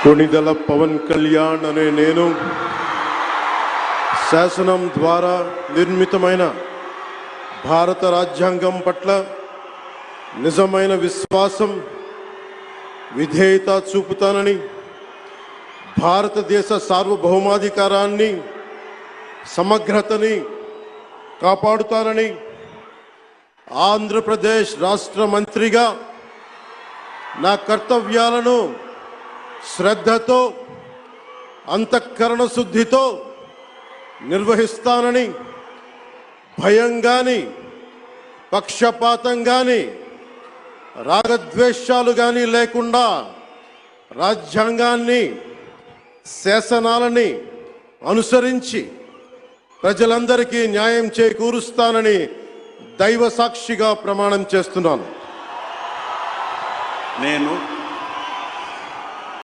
కొణిదెల పవన్ కళ్యాణ్ అనే నేను శాసనం ద్వారా నిర్మితమైన భారత రాజ్యాంగం పట్ల నిజమైన విశ్వాసం విధేయత చూపుతానని, భారతదేశ సార్వభౌమాధికారాన్ని సమగ్రతని కాపాడుతానని, ఆంధ్రప్రదేశ్ రాష్ట్ర మంత్రిగా నా కర్తవ్యాలను శ్రద్ధతో అంతఃకరణ శుద్ధితో నిర్వహిస్తానని, భయం గాని పక్షపాతం గాని రాగద్వేషాలు గాని లేకుండా రాజ్యాంగాన్ని శాసనాలని అనుసరించి ప్రజలందరికీ న్యాయం చేకూరుస్తానని దైవ సాక్షిగా ప్రమాణం చేస్తున్నాను. నేను